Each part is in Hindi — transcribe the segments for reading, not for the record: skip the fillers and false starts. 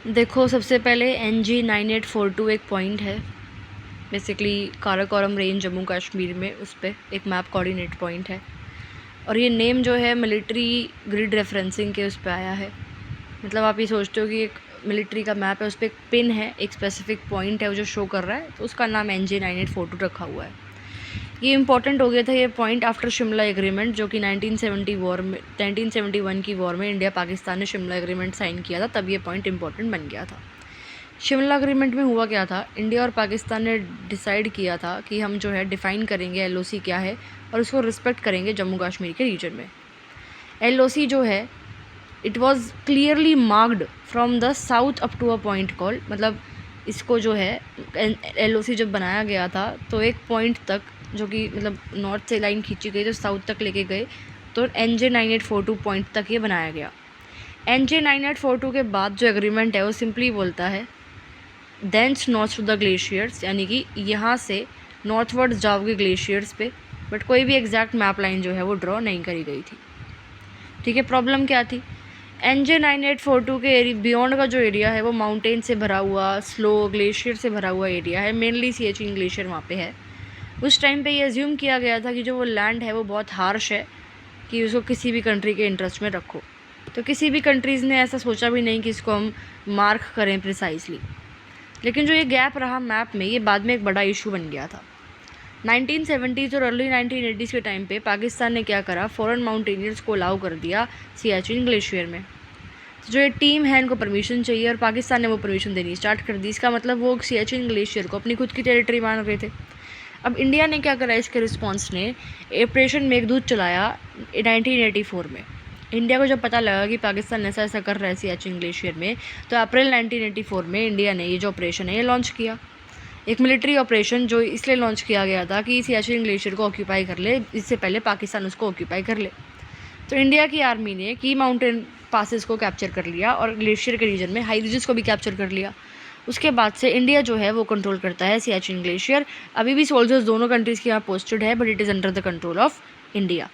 देखो, सबसे पहले NG9842 एक पॉइंट है, बेसिकली काराकोरम रेंज जम्मू कश्मीर में, उस पर एक मैप कोऑर्डिनेट पॉइंट है। और ये नेम जो है मिलिट्री ग्रिड रेफरेंसिंग के उस पर आया है। मतलब आप ये सोचते हो कि एक मिलिट्री का मैप है, उस पर एक पिन है, एक स्पेसिफिक पॉइंट है वो जो शो कर रहा है, तो उसका नाम NG9842 रखा हुआ है। ये इंपॉर्टेंट हो गया था ये पॉइंट आफ्टर शिमला एग्रीमेंट, जो कि 1971 की वॉर में इंडिया पाकिस्तान ने शिमला एग्रीमेंट साइन किया था, तब ये पॉइंट इंपॉर्टेंट बन गया था। शिमला एग्रीमेंट में हुआ क्या था, इंडिया और पाकिस्तान ने डिसाइड किया था कि हम जो है डिफ़ाइन करेंगे LOC क्या है और उसको रिस्पेक्ट करेंगे जम्मू कश्मीर के रीजन में। LOC जो है it was clearly marked from the south up to a point called, मतलब इसको जो है LOC जब बनाया गया था तो एक पॉइंट तक, जो कि मतलब नॉर्थ से लाइन खींची गई तो साउथ तक लेके गए, तो NJ9842 पॉइंट तक ये बनाया गया। NJ9842 के बाद जो एग्रीमेंट है वो सिंपली बोलता है thence north to the glaciers, यानी कि यहाँ से नॉर्थवर्ड्स जाओगे ग्लेशियर्स पे, बट कोई भी एग्जैक्ट मैप लाइन जो है वो ड्रॉ नहीं करी गई थी। ठीक है, प्रॉब्लम क्या थी, NJ9842 के बियॉन्ड का जो एरिया है वो माउंटेन से भरा हुआ, स्लो ग्लेशियर से भरा हुआ एरिया है, मेनली सियाचिन ग्लेशियर वहाँ पे है। उस टाइम पे ये अज्यूम किया गया था कि जो वो लैंड है वो बहुत हार्श है कि उसको किसी भी कंट्री के इंटरेस्ट में रखो, तो किसी भी कंट्रीज़ ने ऐसा सोचा भी नहीं कि इसको हम मार्क करें प्रिसाइसली। लेकिन जो ये गैप रहा मैप में, ये बाद में एक बड़ा इशू बन गया था। 1970s और अर्ली 1980s के टाइम पे पाकिस्तान ने क्या करा, फॉरेन माउंटेनियर्स को अलाउ कर दिया सियाचिन ग्लेशियर में। तो जो ये टीम है इनको परमिशन चाहिए और पाकिस्तान ने वो परमिशन देनी स्टार्ट कर दी। इसका मतलब वो सियाचिन ग्लेशियर को अपनी खुद की टेरिटरी मान रहे थे। अब इंडिया ने क्या करा, इसके रिस्पॉन्स ने ऑपरेशन मेघदूत चलाया 1984 में। इंडिया को जब पता लगा कि पाकिस्तान ऐसा ऐसा कर रहा है सियाचिन ग्लेशियर में, तो अप्रैल 1984 में इंडिया ने ये जो ऑपरेशन है ये लॉन्च किया। एक मिलिट्री ऑपरेशन जो इसलिए लॉन्च किया गया था कि सियाचिन ग्लेशियर को ऑक्यूपाई कर ले, इससे पहले पाकिस्तान उसको ऑक्यूपाई कर ले। तो इंडिया की आर्मी ने की माउंटेन पासेस को कैप्चर कर लिया और ग्लेशियर के रीजन में हाई रिजेस को भी कैप्चर कर लिया। उसके बाद से इंडिया जो है वो कंट्रोल करता है सियाचिन ग्लेशियर। अभी भी सोल्जर्स दोनों कंट्रीज़ के यहाँ पोस्टेड है, but it is under the control of India.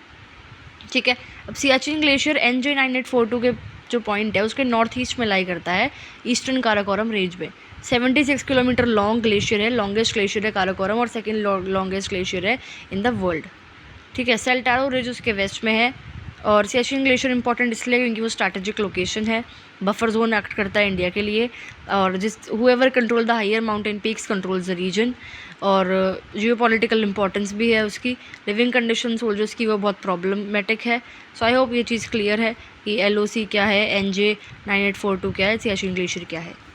ठीक है, अब सियाचिन ग्लेशियर NJ9842 के जो पॉइंट है उसके नॉर्थ ईस्ट में लाई करता है, ईस्टर्न काराकोरम रेंज में। 76 किलोमीटर लॉन्ग ग्लेशियर है, लॉन्गेस्ट ग्लेशियर है काराकोरम और सेकेंड लॉन्गेस्ट ग्लेशियर है इन द वर्ल्ड। ठीक है, सेल्टारो रिज उसके वेस्ट में है। और सियाचिन ग्लेशियर इंपॉर्टेंट इसलिए क्योंकि वो स्ट्रैटेजिक लोकेशन है, बफर जोन एक्ट करता है इंडिया के लिए, और जिस whoever control the higher mountain peaks controls the region. और जियोपॉलिटिकल इंपॉर्टेंस भी है उसकी, लिविंग कंडीशन सोल्जर्स की वो बहुत प्रॉब्लमेटिक है। सो आई होप ये चीज़ क्लियर है कि LOC क्या है, NJ9842 क्या है, सियाचिन ग्लेशियर क्या है।